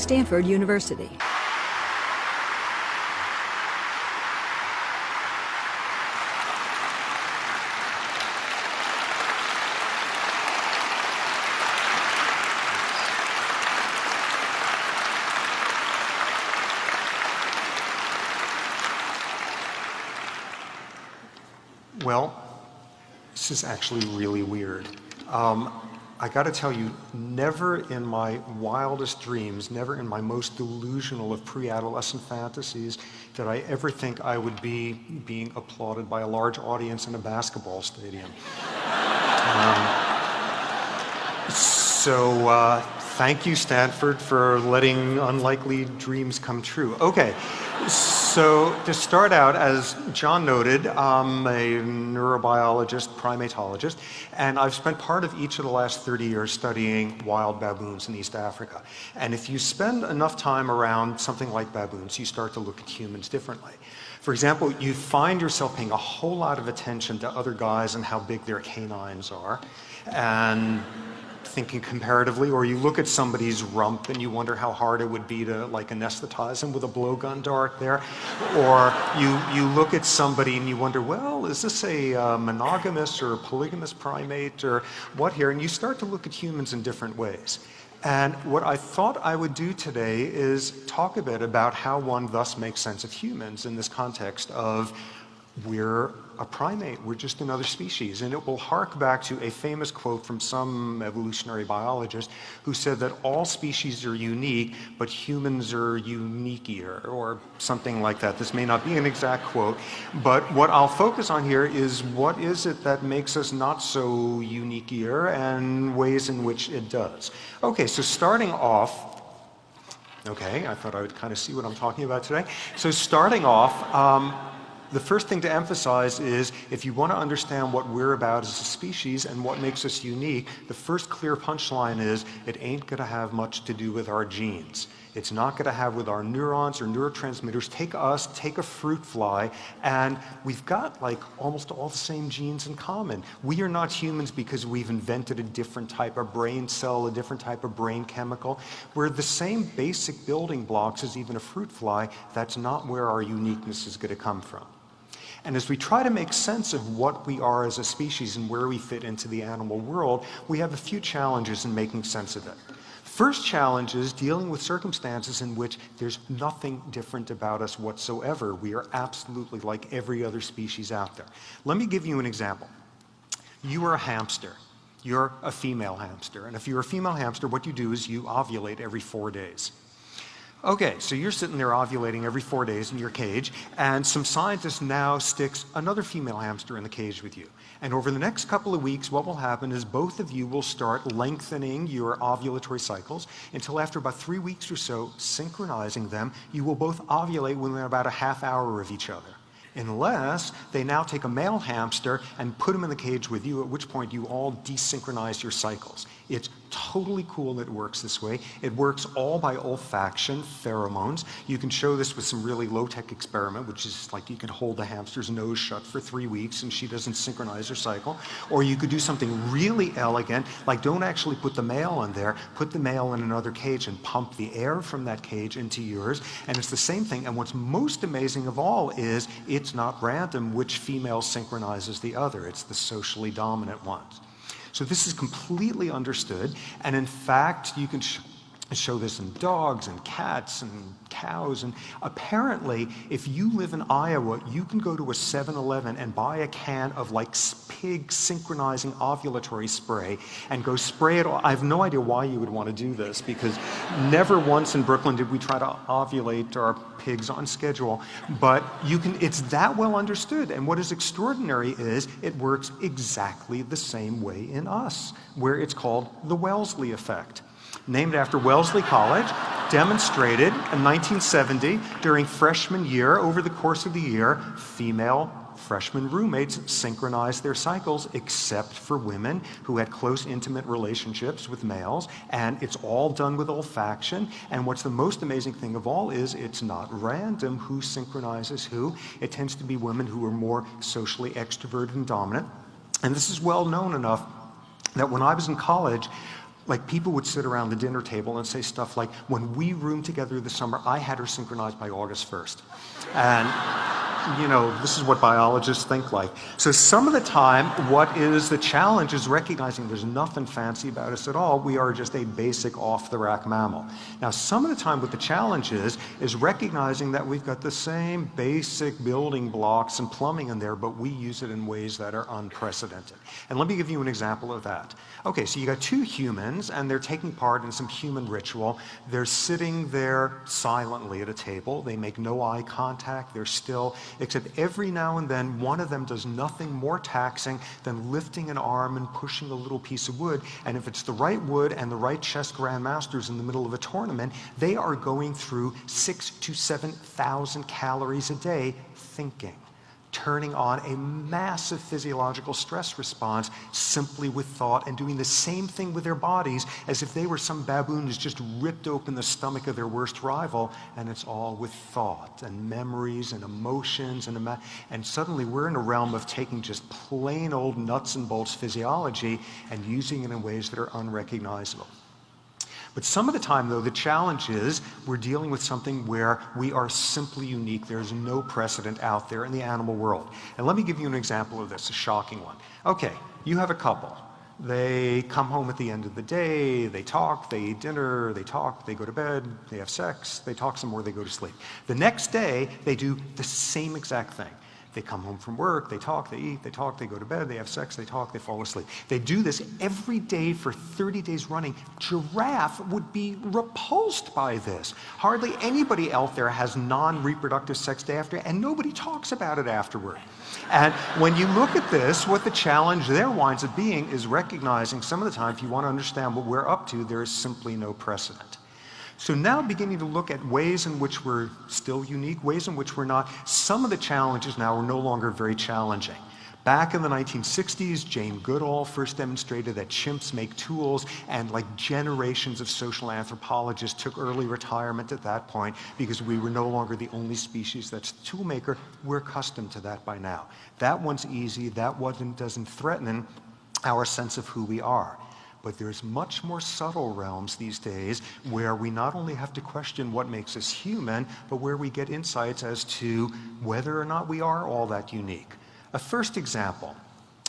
Stanford University. Well, this is actually really weird. I got to tell you, never in my wildest dreams, never in my most delusional of pre-adolescent fantasies did I ever think I would be being applauded by a large audience in a basketball stadium. So thank you, Stanford, for letting unlikely dreams come true. Okay. So to start out, as John noted, I'm a neurobiologist, primatologist, and I've spent part of each of the last 30 years studying wild baboons in East Africa. And if you spend enough time around something like baboons, you start to look at humans differently. For example, you find yourself paying a whole lot of attention to other guys and how big their canines are, and thinking comparatively, or you look at somebody's rump and you wonder how hard it would be to like anesthetize them with a blowgun dart there, or you look at somebody and you wonder, well, is this a monogamous or a polygamous primate or what here? And you start to look at humans in different ways. And what I thought I would do today is talk a bit about how one thus makes sense of humans in this context of we're a primate, we're just another species. And it will hark back to a famous quote from some evolutionary biologist who said that all species are unique, but humans are uniqueier, or something like that. This may not be an exact quote, but what I'll focus on here is what is it that makes us not so uniqueier and ways in which it does. Okay, so starting off, okay, I thought I would kind of see what I'm talking about today. So starting off, the first thing to emphasize is if you want to understand what we're about as a species and what makes us unique, the first clear punchline is it ain't going to have much to do with our genes. It's not going to have with our neurons or neurotransmitters. Take us, take a fruit fly, and we've got like almost all the same genes in common. We are not humans because we've invented a different type of brain cell, a different type of brain chemical. We're the same basic building blocks as even a fruit fly. That's not where our uniqueness is going to come from. And as we try to make sense of what we are as a species and where we fit into the animal world, we have a few challenges in making sense of it. First challenge is dealing with circumstances in which there's nothing different about us whatsoever. We are absolutely like every other species out there. Let me give you an example. You are a hamster. You're a female hamster. And if you're a female hamster, what you do is you ovulate every 4 days. Okay, so you're sitting there ovulating every 4 days in your cage, and some scientist now sticks another female hamster in the cage with you. And over the next couple of weeks, what will happen is both of you will start lengthening your ovulatory cycles until after about 3 weeks or so, synchronizing them, you will both ovulate within about a half hour of each other. Unless they now take a male hamster and put him in the cage with you, at which point you all desynchronize your cycles. It's totally cool that it works this way. It works all by olfaction, pheromones. You can show this with some really low-tech experiment, which is like you can hold the hamster's nose shut for 3 weeks and she doesn't synchronize her cycle. Or you could do something really elegant, like don't actually put the male in there, put the male in another cage and pump the air from that cage into yours. And it's the same thing. And what's most amazing of all is it's not random which female synchronizes the other. It's the socially dominant ones. So this is completely understood, and in fact, you can show this in dogs and cats and cows, and apparently, if you live in Iowa, you can go to a 7-Eleven and buy a can of like pig synchronizing ovulatory spray and go spray it all. I have no idea why you would want to do this, because never once in Brooklyn did we try to ovulate our pigs on schedule, but you can, it's that well understood. And what is extraordinary is it works exactly the same way in us, where it's called the Wellesley effect. Named after Wellesley College, demonstrated in 1970 during freshman year. Over the course of the year, female freshman roommates synchronized their cycles except for women who had close, intimate relationships with males, and it's all done with olfaction. And what's the most amazing thing of all is it's not random who synchronizes who. It tends to be women who are more socially extroverted and dominant. And this is well known enough that when I was in college, Like, people would sit around the dinner table and say stuff like, when we roomed together this summer, I had her synchronized by August 1st. And, you know, this is what biologists think like. So some of the time, what is the challenge is recognizing there's nothing fancy about us at all. We are just a basic off-the-rack mammal. Now, some of the time what the challenge is recognizing that we've got the same basic building blocks and plumbing in there, but we use it in ways that are unprecedented. And let me give you an example of that. Okay, so you got two humans, and they're taking part in some human ritual. They're sitting there silently at a table. They make no eye contact. They're still, except every now and then, one of them does nothing more taxing than lifting an arm and pushing a little piece of wood. And if it's the right wood and the right chess grandmasters in the middle of a tournament, they are going through 6,000 to 7,000 calories a day thinking, turning on a massive physiological stress response simply with thought, and doing the same thing with their bodies as if they were some baboon who's just ripped open the stomach of their worst rival, and it's all with thought and memories and emotions, and suddenly we're in a realm of taking just plain old nuts and bolts physiology and using it in ways that are unrecognizable. But some of the time, though, the challenge is we're dealing with something where we are simply unique. There's no precedent out there in the animal world. And let me give you an example of this, a shocking one. Okay, you have a couple. They come home at the end of the day, they talk, they eat dinner, they talk, they go to bed, they have sex, they talk some more, they go to sleep. The next day, they do the same exact thing. They come home from work, they talk, they eat, they talk, they go to bed, they have sex, they talk, they fall asleep. They do this every day for 30 days running. Giraffe would be repulsed by this. Hardly anybody out there has non-reproductive sex day after, and nobody talks about it afterward. And when you look at this, what the challenge there winds up being is recognizing some of the time, if you want to understand what we're up to, there is simply no precedent. So now beginning to look at ways in which we're still unique, ways in which we're not. Some of the challenges now are no longer very challenging. Back in the 1960s, Jane Goodall first demonstrated that chimps make tools, and like generations of social anthropologists took early retirement at that point because we were no longer the only species that's a tool maker. We're accustomed to that by now. That one's easy, that one doesn't threaten our sense of who we are. But there's much more subtle realms these days where we not only have to question what makes us human, but where we get insights as to whether or not we are all that unique. A first example,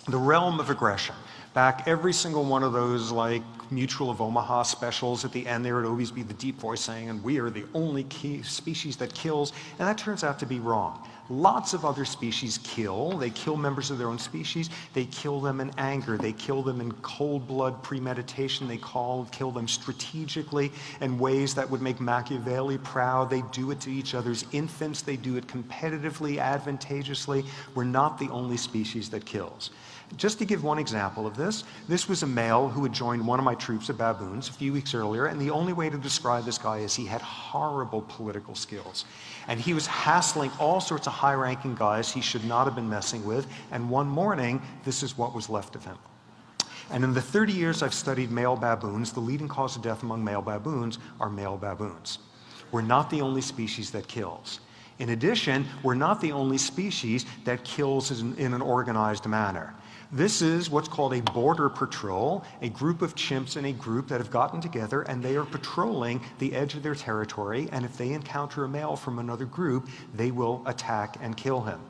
the realm of aggression. Back every single one of those like Mutual of Omaha specials, at the end there would always be the deep voice saying, and we are the only species that kills, and that turns out to be wrong. Lots of other species kill. They kill members of their own species. They kill them in anger. They kill them in cold blood premeditation. They kill them strategically in ways that would make Machiavelli proud. They do it to each other's infants. They do it competitively, advantageously. We're not the only species that kills. Just to give one example of this, this was a male who had joined one of my troops of baboons a few weeks earlier, and the only way to describe this guy is he had horrible political skills. And he was hassling all sorts of high-ranking guys he should not have been messing with, and one morning, this is what was left of him. And in the 30 years I've studied male baboons, the leading cause of death among male baboons are male baboons. We're not the only species that kills. In addition, we're not the only species that kills in an organized manner. This is what's called a border patrol, a group of chimps in a group that have gotten together and they are patrolling the edge of their territory, and if they encounter a male from another group, they will attack and kill him.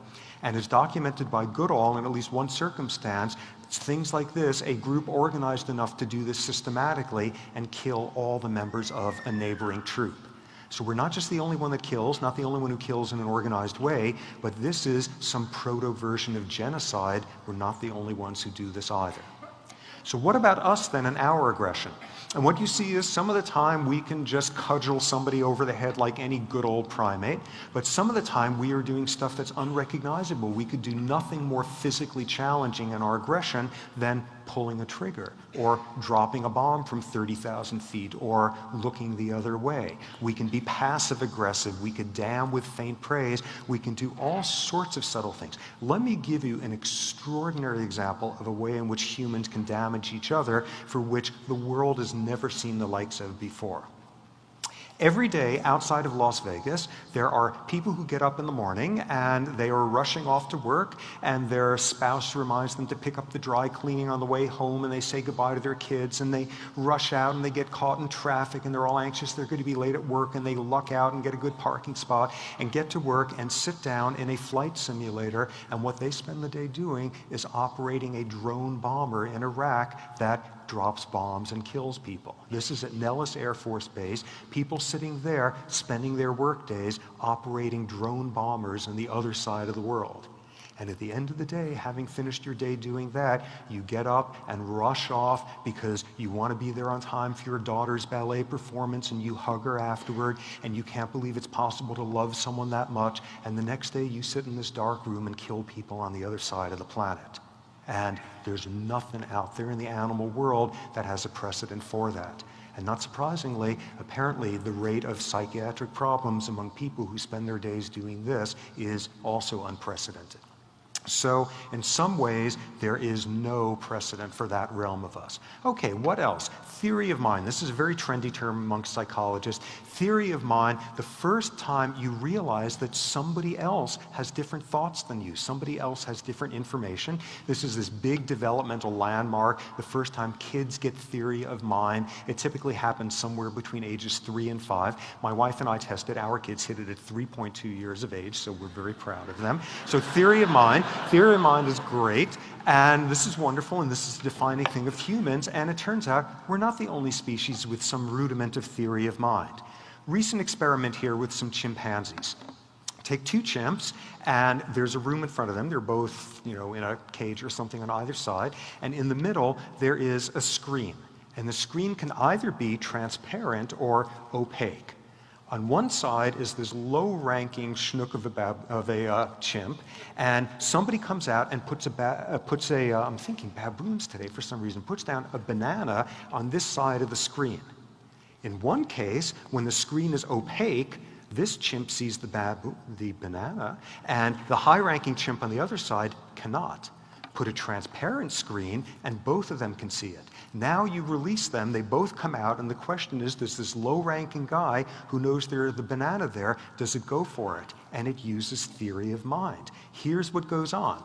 And as documented by Goodall in at least one circumstance, it's things like this, a group organized enough to do this systematically and kill all the members of a neighboring troop. So we're not just the only one that kills, not the only one who kills in an organized way, but this is some proto-version of genocide. We're not the only ones who do this either. So what about us then and our aggression? And what you see is some of the time we can just cudgel somebody over the head like any good old primate, but some of the time we are doing stuff that's unrecognizable. We could do nothing more physically challenging in our aggression than pulling a trigger, or dropping a bomb from 30,000 feet, or looking the other way. We can be passive aggressive. We could damn with faint praise. We can do all sorts of subtle things. Let me give you an extraordinary example of a way in which humans can damage each other for which the world has never seen the likes of before. Every day outside of Las Vegas, there are people who get up in the morning and they are rushing off to work, and their spouse reminds them to pick up the dry cleaning on the way home, and they say goodbye to their kids, and they rush out and they get caught in traffic, and they're all anxious they're going to be late at work, and they luck out and get a good parking spot and get to work and sit down in a flight simulator, and what they spend the day doing is operating a drone bomber in Iraq that drops bombs and kills people. This is at Nellis Air Force Base, people sitting there spending their work days operating drone bombers on the other side of the world. And at the end of the day, having finished your day doing that, you get up and rush off because you want to be there on time for your daughter's ballet performance, and you hug her afterward, and you can't believe it's possible to love someone that much, and the next day you sit in this dark room and kill people on the other side of the planet. And there's nothing out there in the animal world that has a precedent for that. And not surprisingly, apparently the rate of psychiatric problems among people who spend their days doing this is also unprecedented. So in some ways, there is no precedent for that realm of us. Okay, what else? Theory of mind. This is a very trendy term amongst psychologists. Theory of mind, the first time you realize that somebody else has different thoughts than you, somebody else has different information. This is this big developmental landmark. The first time kids get theory of mind, it typically happens somewhere between ages 3 and 5. My wife and I tested, our kids hit it at 3.2 years of age, so we're very proud of them. So theory of mind. Theory of mind is great, and this is wonderful, and this is a defining thing of humans, and it turns out we're not the only species with some rudiment of theory of mind. Recent experiment here with some chimpanzees. Take two chimps, and there's a room in front of them. They're both, in a cage or something on either side, and in the middle there is a screen, and the screen can either be transparent or opaque. On one side is this low-ranking schnook of a chimp, and somebody comes out and puts I'm thinking baboons today for some reason, puts down a banana on this side of the screen. In one case, when the screen is opaque, this chimp sees the banana, and the high-ranking chimp on the other side cannot. Put a transparent screen, and both of them can see it. Now you release them, they both come out, and the question is, does this low-ranking guy who knows there's the banana there, does it go for it? And it uses theory of mind. Here's what goes on.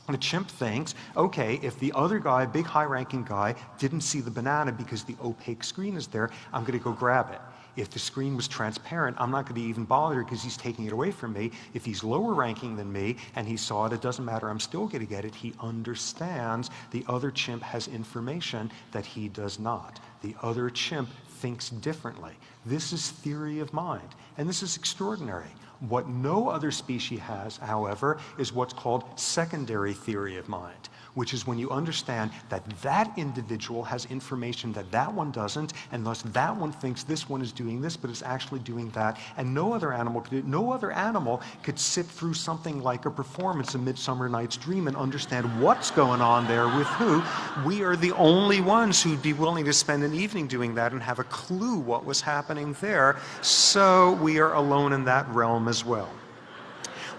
The chimp thinks, okay, if the other guy, big high-ranking guy, didn't see the banana because the opaque screen is there, I'm going to go grab it. If the screen was transparent, I'm not going to even bother because he's taking it away from me. If he's lower ranking than me and he saw it, it doesn't matter, I'm still going to get it. He understands the other chimp has information that he does not. The other chimp thinks differently. This is theory of mind, and this is extraordinary. What no other species has, however, is what's called secondary theory of mind, which is when you understand that that individual has information that that one doesn't, and thus that one thinks this one is doing this, but is actually doing that, and no other animal could do it. No other animal could sit through something like a performance, A Midsummer Night's Dream, and understand what's going on there with who. We are the only ones who'd be willing to spend an evening doing that and have a clue what was happening there, so we are alone in that realm as well.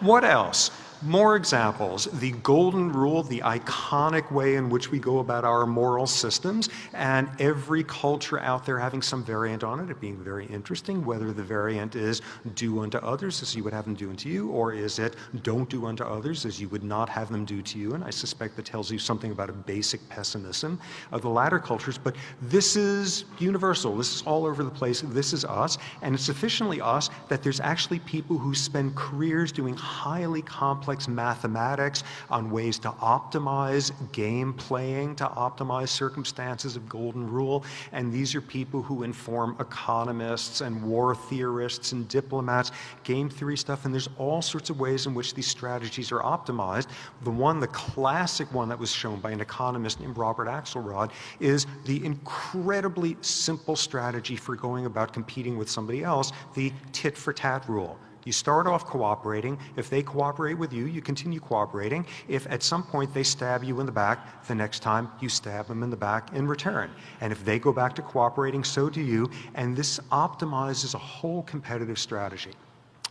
What else? More examples. The golden rule, the iconic way in which we go about our moral systems, and every culture out there having some variant on it being very interesting, whether the variant is do unto others as you would have them do unto you, or is it don't do unto others as you would not have them do to you, and I suspect that tells you something about a basic pessimism of the latter cultures, but this is universal, this is all over the place, this is us, and it's sufficiently us that there's actually people who spend careers doing highly complex mathematics on ways to optimize game playing, to optimize circumstances of golden rule, and these are people who inform economists and war theorists and diplomats, game theory stuff, and there's all sorts of ways in which these strategies are optimized. The classic one that was shown by an economist named Robert Axelrod is the incredibly simple strategy for going about competing with somebody else, the tit-for-tat rule. You start off cooperating. If they cooperate with you, you continue cooperating. If at some point they stab you in the back, the next time you stab them in the back in return. And if they go back to cooperating, so do you. And this optimizes a whole competitive strategy.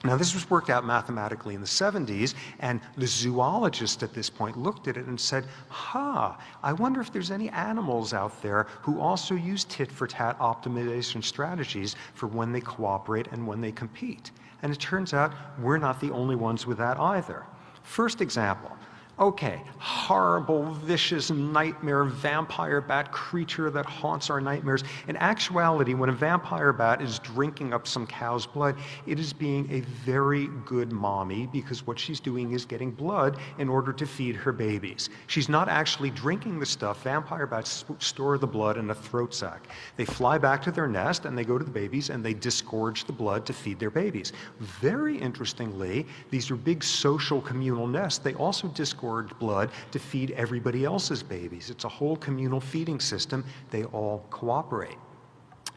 Now, this was worked out mathematically in the 70s, and the zoologist at this point looked at it and said, I wonder if there's any animals out there who also use tit-for-tat optimization strategies for when they cooperate and when they compete. And it turns out we're not the only ones with that either. First example. Okay, horrible, vicious nightmare vampire bat creature that haunts our nightmares. In actuality, when a vampire bat is drinking up some cow's blood, it is being a very good mommy, because what she's doing is getting blood in order to feed her babies. She's not actually drinking the stuff. Vampire bats store the blood in a throat sac. They fly back to their nest and they go to the babies and they disgorge the blood to feed their babies. Very interestingly, these are big social communal nests. They also disgorge blood to feed everybody else's babies. It's a whole communal feeding system. They all cooperate.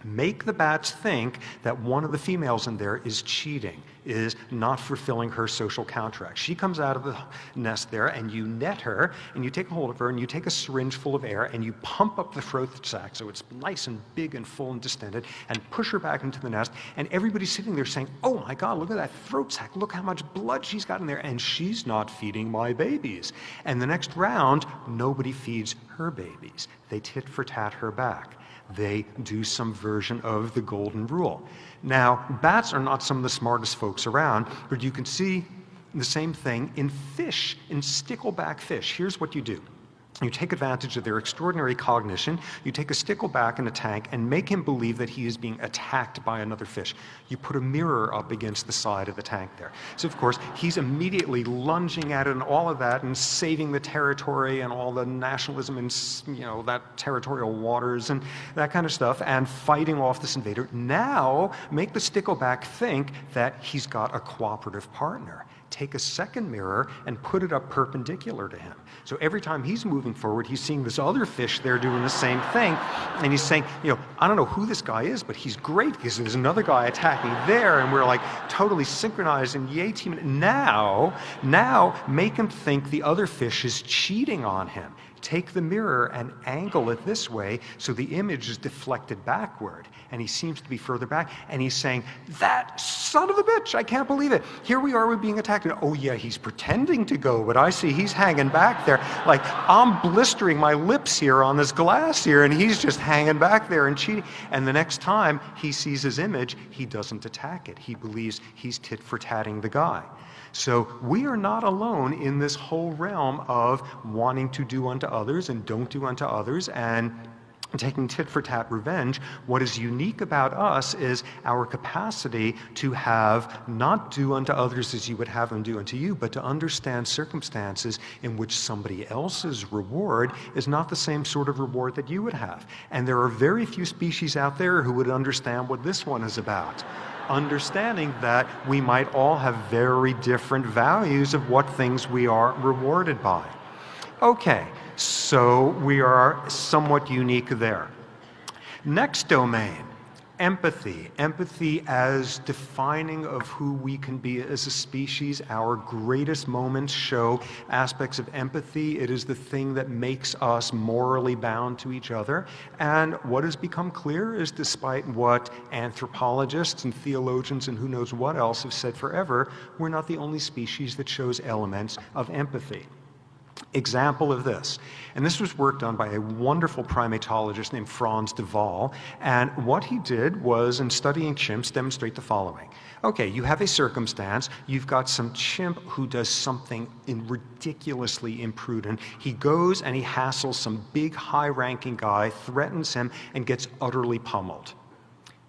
Make the bats think that one of the females in there is cheating, is not fulfilling her social contract. She comes out of the nest there, and you net her, and you take a hold of her, and you take a syringe full of air, and you pump up the throat sac so it's nice and big and full and distended, and push her back into the nest, and everybody's sitting there saying, oh my God, look at that throat sac, look how much blood she's got in there, and she's not feeding my babies. And the next round, nobody feeds her babies. They tit-for-tat her back. They do some version of the golden rule. Now, bats are not some of the smartest folks around, but you can see the same thing in fish, in stickleback fish. Here's what you do. You take advantage of their extraordinary cognition, you take a stickleback in a tank and make him believe that he is being attacked by another fish. You put a mirror up against the side of the tank there. So of course, he's immediately lunging at it and all of that and saving the territory and all the nationalism and, that territorial waters and that kind of stuff, and fighting off this invader. Now, make the stickleback think that he's got a cooperative partner. Take a second mirror and put it up perpendicular to him. So every time he's moving forward, he's seeing this other fish there doing the same thing, and he's saying, I don't know who this guy is, but he's great because there's another guy attacking there, and we're like totally synchronized and yay team. Now make him think the other fish is cheating on him. Take the mirror and angle it this way so the image is deflected backward, and he seems to be further back, and he's saying, that son of a bitch, I can't believe it. Here we are, we're being attacked. And, oh yeah, he's pretending to go, but I see he's hanging back there. Like, I'm blistering my lips here on this glass here, and he's just hanging back there and cheating. And the next time he sees his image, he doesn't attack it. He believes he's tit-for-tatting the guy. So we are not alone in this whole realm of wanting to do unto others and don't do unto others and taking tit-for-tat revenge. What is unique about us is our capacity to have not do unto others as you would have them do unto you, but to understand circumstances in which somebody else's reward is not the same sort of reward that you would have. And there are very few species out there who would understand what this one is about. Understanding that we might all have very different values of what things we are rewarded by. Okay, so we are somewhat unique there. Next domain, empathy. Empathy as defining of who we can be as a species. Our greatest moments show aspects of empathy. It is the thing that makes us morally bound to each other. And what has become clear is, despite what anthropologists and theologians and who knows what else have said forever, we're not the only species that shows elements of empathy. Example of this, and this was worked on by a wonderful primatologist named Franz de Waal, and what he did was, in studying chimps, demonstrate the following. Okay, you have a circumstance, you've got some chimp who does something ridiculously imprudent. He goes and he hassles some big high-ranking guy, threatens him, and gets utterly pummeled.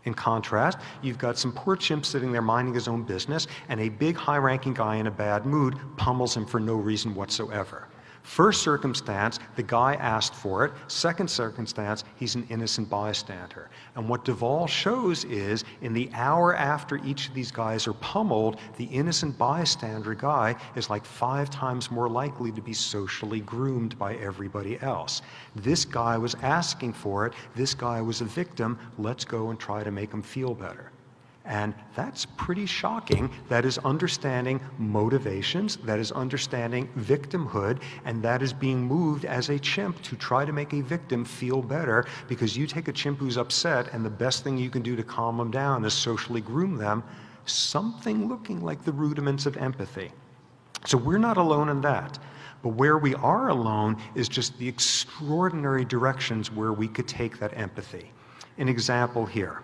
In contrast, you've got some poor chimp sitting there minding his own business, and a big high-ranking guy in a bad mood pummels him for no reason whatsoever. First circumstance, the guy asked for it. Second circumstance, he's an innocent bystander. And what de Waal shows is, in the hour after each of these guys are pummeled, the innocent bystander guy is like 5 times more likely to be socially groomed by everybody else. This guy was asking for it. This guy was a victim. Let's go and try to make him feel better. And that's pretty shocking. That is understanding motivations, that is understanding victimhood, and that is being moved as a chimp to try to make a victim feel better, because you take a chimp who's upset and the best thing you can do to calm them down is socially groom them. something looking like the rudiments of empathy. So we're not alone in that. But where we are alone is just the extraordinary directions where we could take that empathy. An example here.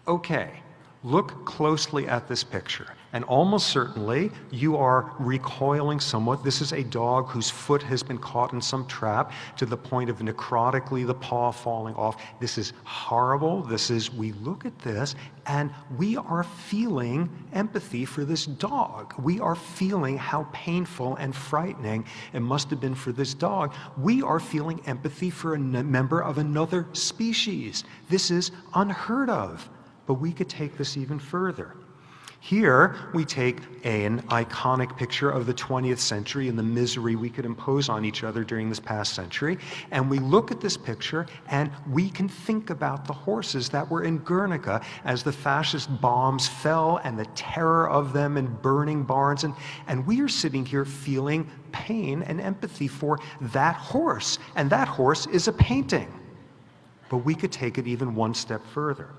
Okay, look closely at this picture, and almost certainly you are recoiling somewhat. This is a dog whose foot has been caught in some trap to the point of necrotically the paw falling off. This is horrible. We look at this and we are feeling empathy for this dog. We are feeling how painful and frightening it must have been for this dog. We are feeling empathy for a member of another species. This is unheard of. But we could take this even further. Here, we take an iconic picture of the 20th century and the misery we could impose on each other during this past century, and we look at this picture and we can think about the horses that were in Guernica as the fascist bombs fell and the terror of them and burning barns, and we are sitting here feeling pain and empathy for that horse, and that horse is a painting. But we could take it even one step further.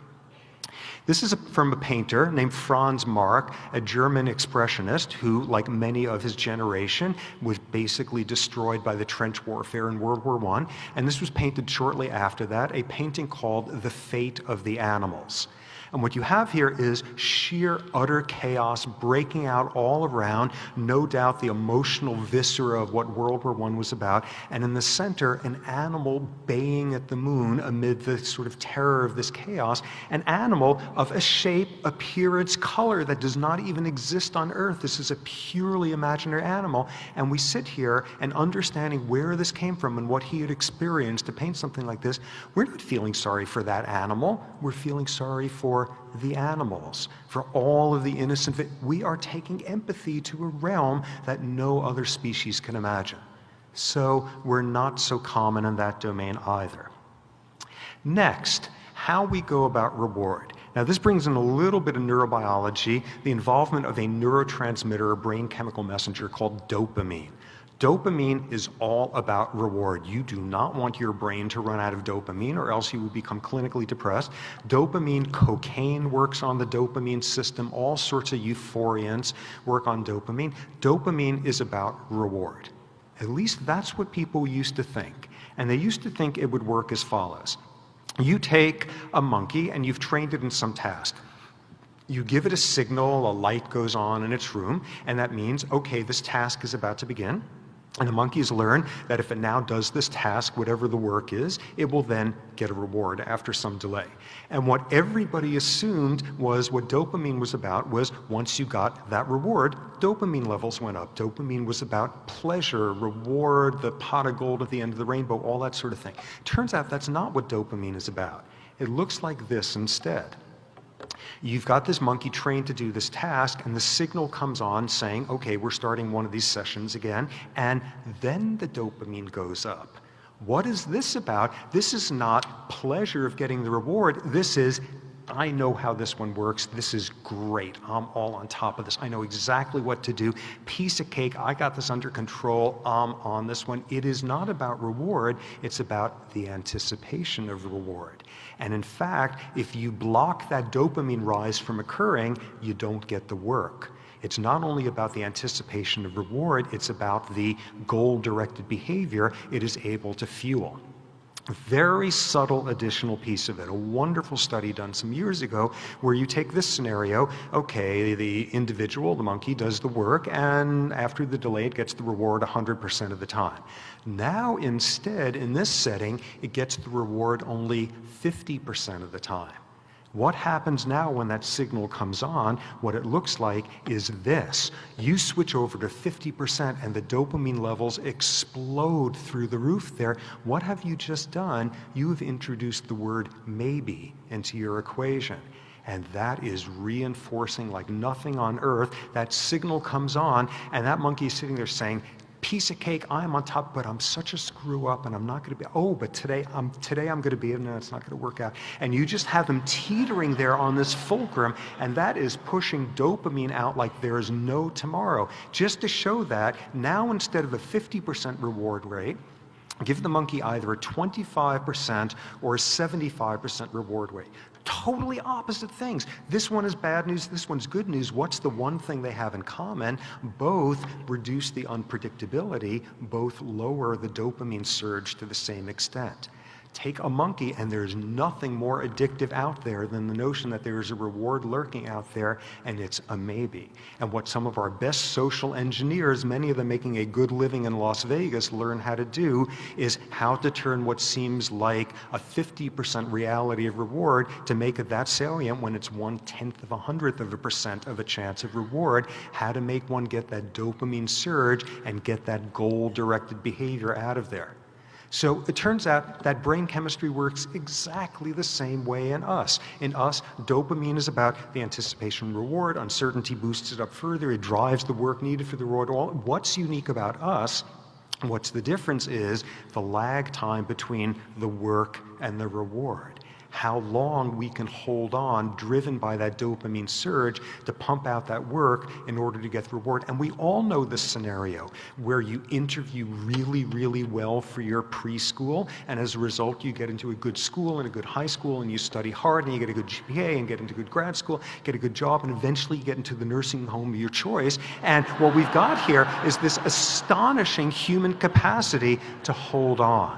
This is from a painter named Franz Marc, a German expressionist who, like many of his generation, was basically destroyed by the trench warfare in World War I. And this was painted shortly after that, a painting called The Fate of the Animals. And what you have here is sheer, utter chaos breaking out all around, no doubt the emotional viscera of what World War I was about, and in the center, an animal baying at the moon amid the sort of terror of this chaos, an animal of a shape, appearance, color that does not even exist on Earth. This is a purely imaginary animal, and we sit here and understanding where this came from and what he had experienced to paint something like this, we're not feeling sorry for that animal, we're feeling sorry for the animals, for all of the innocent. We are taking empathy to a realm that no other species can imagine. So we're not so common in that domain either. Next, how we go about reward. Now this brings in a little bit of neurobiology, the involvement of a neurotransmitter, a brain chemical messenger called dopamine. Dopamine is all about reward. You do not want your brain to run out of dopamine or else you will become clinically depressed. Dopamine, cocaine works on the dopamine system. All sorts of euphoriants work on dopamine. Dopamine is about reward. At least that's what people used to think. And they used to think it would work as follows. You take a monkey and you've trained it in some task. You give it a signal, a light goes on in its room, and that means, okay, this task is about to begin. And the monkeys learn that if it now does this task, whatever the work is, it will then get a reward after some delay. And what everybody assumed was what dopamine was about was once you got that reward, dopamine levels went up. Dopamine was about pleasure, reward, the pot of gold at the end of the rainbow, all that sort of thing. Turns out that's not what dopamine is about. It looks like this instead. You've got this monkey trained to do this task, and the signal comes on saying, okay, we're starting one of these sessions again, and then the dopamine goes up. What is this about? This is not pleasure of getting the reward. This is, I know how this one works. This is great. I'm all on top of this. I know exactly what to do. Piece of cake. I got this under control. I'm on this one. It is not about reward. It's about the anticipation of reward. And in fact, if you block that dopamine rise from occurring, you don't get the work. It's not only about the anticipation of reward, it's about the goal-directed behavior it is able to fuel. A very subtle additional piece of it, a wonderful study done some years ago where you take this scenario, okay, the individual, the monkey, does the work, and after the delay it gets the reward 100% of the time. Now instead, in this setting, it gets the reward only 50% of the time. What happens now when that signal comes on? What it looks like is this. You switch over to 50% and the dopamine levels explode through the roof there. What have you just done? You have introduced the word maybe into your equation. And that is reinforcing like nothing on earth. That signal comes on and that monkey is sitting there saying, piece of cake, I'm on top, but I'm such a screw up and I'm not going to be, oh, but today I'm going to be, no, it's not going to work out. And you just have them teetering there on this fulcrum, and that is pushing dopamine out like there is no tomorrow. Just to show that now instead of a 50% reward rate, Give the monkey either a 25% or a 75% reward rate. Totally opposite things. This one is bad news, this one's good news. What's the one thing they have in common? Both reduce the unpredictability, both lower the dopamine surge to the same extent. Take a monkey, and there's nothing more addictive out there than the notion that there is a reward lurking out there, and it's a maybe. And what some of our best social engineers, many of them making a good living in Las Vegas, learn how to do is how to turn what seems like a 50% reality of reward to make it that salient when it's 1/10 of a 100th of a percent of a chance of reward, how to make one get that dopamine surge and get that goal-directed behavior out of there. So it turns out that brain chemistry works exactly the same way in us. In us, dopamine is about the anticipation reward. Uncertainty boosts it up further. It drives the work needed for the reward. What's unique about us, what's the difference is the lag time between the work and the reward. How long we can hold on, driven by that dopamine surge, to pump out that work in order to get the reward. And we all know this scenario where you interview really, really well for your preschool, and as a result you get into a good school and a good high school, and you study hard, and you get a good GPA, and get into good grad school, get a good job, and eventually you get into the nursing home of your choice. And what we've got here is this astonishing human capacity to hold on.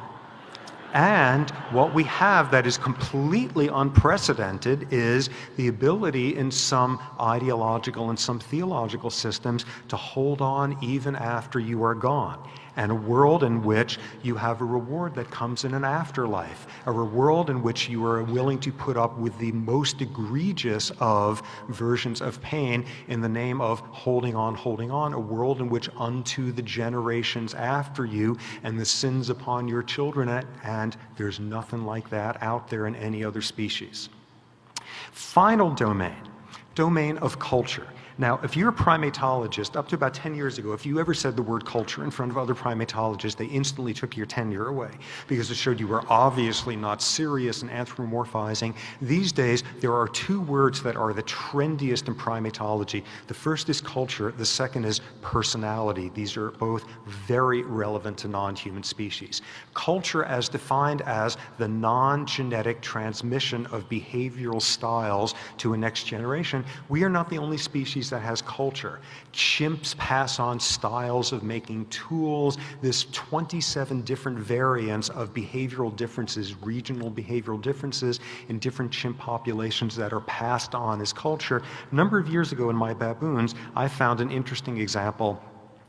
And what we have that is completely unprecedented is the ability in some ideological and some theological systems to hold on even after you are gone. And a world in which you have a reward that comes in an afterlife, a world in which you are willing to put up with the most egregious of versions of pain in the name of holding on, a world in which unto the generations after you and the sins upon your children, and there's nothing like that out there in any other species. Final domain of culture. Now, if you're a primatologist, up to about 10 years ago, if you ever said the word culture in front of other primatologists, they instantly took your tenure away because it showed you were obviously not serious and anthropomorphizing. These days, there are two words that are the trendiest in primatology. The first is culture, the second is personality. These are both very relevant to non-human species. Culture as defined as the non-genetic transmission of behavioral styles to a next generation. We are not the only species that has culture. Chimps pass on styles of making tools. There's 27 different variants of behavioral differences, regional behavioral differences in different chimp populations that are passed on as culture. A number of years ago in my baboons, I found an interesting example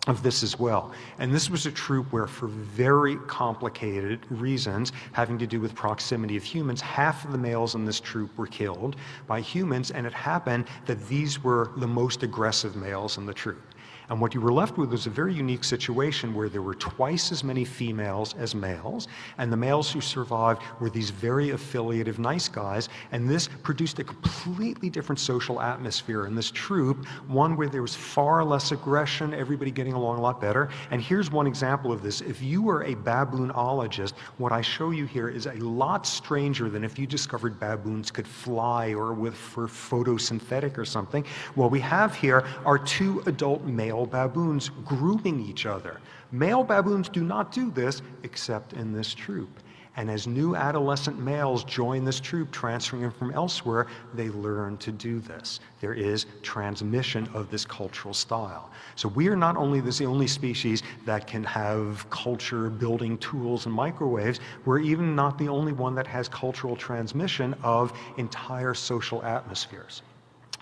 of this as well. And this was a troop where, for very complicated reasons having to do with proximity of humans, half of the males in this troop were killed by humans, and it happened that these were the most aggressive males in the troop. And what you were left with was a very unique situation where there were twice as many females as males, and the males who survived were these very affiliative nice guys, and this produced a completely different social atmosphere in this troop, one where there was far less aggression, everybody getting along a lot better. And here's one example of this. If you were a baboonologist, what I show you here is a lot stranger than if you discovered baboons could fly or were photosynthetic or something. What we have here are two adult male baboons grooming each other. Male baboons do not do this except in this troop. And as new adolescent males join this troop, transferring them from elsewhere, they learn to do this. There is transmission of this cultural style. So we are not only the only species that can have culture building tools and microwaves, we're even not the only one that has cultural transmission of entire social atmospheres.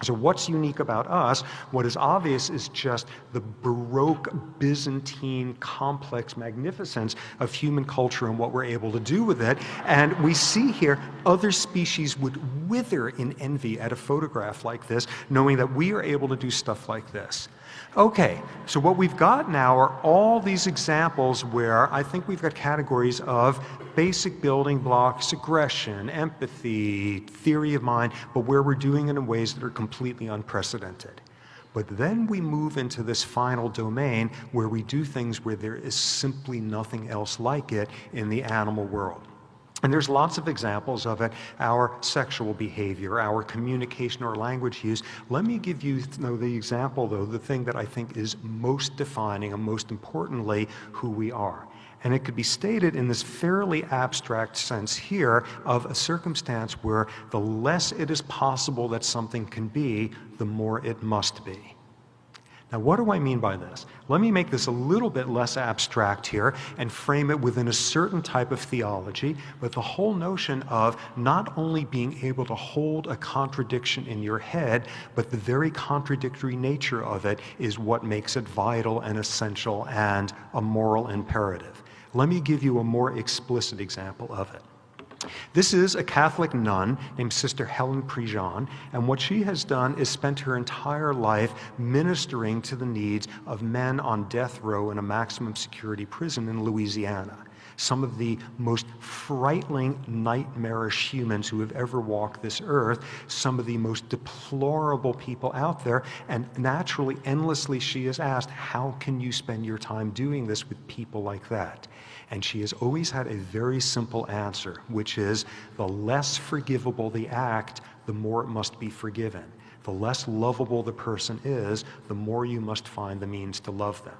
So what's unique about us? What is obvious is just the Baroque, Byzantine, complex magnificence of human culture and what we're able to do with it. And we see here other species would wither in envy at a photograph like this, knowing that we are able to do stuff like this. Okay, so what we've got now are all these examples where I think we've got categories of basic building blocks, aggression, empathy, theory of mind, but where we're doing it in ways that are completely unprecedented. But then we move into this final domain where we do things where there is simply nothing else like it in the animal world. And there's lots of examples of it, our sexual behavior, our communication or language use. Let me give you the example, though, the thing that I think is most defining and most importantly who we are. And it could be stated in this fairly abstract sense here of a circumstance where the less it is possible that something can be, the more it must be. Now, what do I mean by this? Let me make this a little bit less abstract here and frame it within a certain type of theology, but the whole notion of not only being able to hold a contradiction in your head, but the very contradictory nature of it is what makes it vital and essential and a moral imperative. Let me give you a more explicit example of it. This is a Catholic nun named Sister Helen Prejean, and what she has done is spent her entire life ministering to the needs of men on death row in a maximum security prison in Louisiana. Some of the most frightening, nightmarish humans who have ever walked this earth, some of the most deplorable people out there, and naturally, endlessly, she is asked, how can you spend your time doing this with people like that? And she has always had a very simple answer, which is the less forgivable the act, the more it must be forgiven. The less lovable the person is, the more you must find the means to love them.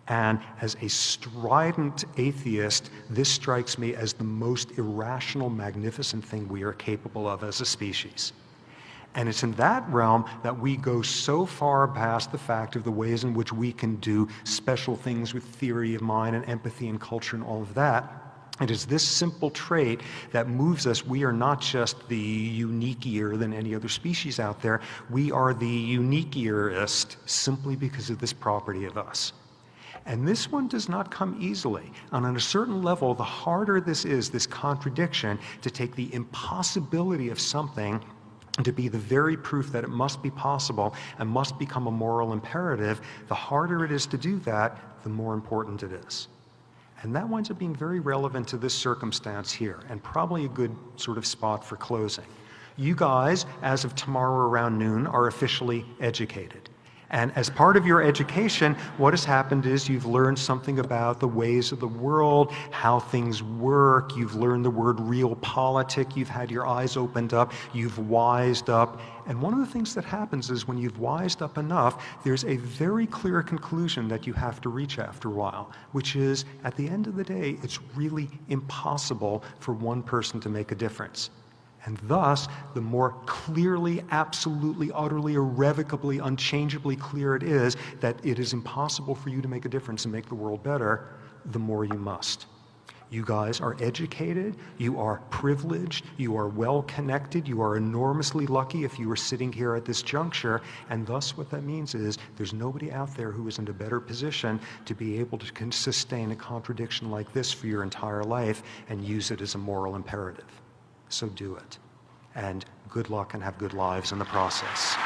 And as a strident atheist, this strikes me as the most irrational, magnificent thing we are capable of as a species. And it's in that realm that we go so far past the fact of the ways in which we can do special things with theory of mind and empathy and culture and all of that. It is this simple trait that moves us. We are not just the uniqueier than any other species out there. We are the uniqueierest simply because of this property of us. And this one does not come easily. And on a certain level, the harder this is, this contradiction, to take the impossibility of something to be the very proof that it must be possible and must become a moral imperative, the harder it is to do that, the more important it is. And that winds up being very relevant to this circumstance here, and probably a good sort of spot for closing. You guys, as of tomorrow around noon, are officially educated. And as part of your education, what has happened is you've learned something about the ways of the world, how things work. You've learned the word realpolitik. You've had your eyes opened up. You've wised up. And one of the things that happens is when you've wised up enough, there's a very clear conclusion that you have to reach after a while, which is, at the end of the day, it's really impossible for one person to make a difference. And thus, the more clearly, absolutely, utterly, irrevocably, unchangeably clear it is that it is impossible for you to make a difference and make the world better, the more you must. You guys are educated, you are privileged, you are well connected, you are enormously lucky if you are sitting here at this juncture, and thus what that means is there's nobody out there who is in a better position to be able to sustain a contradiction like this for your entire life and use it as a moral imperative. So do it. And good luck and have good lives in the process.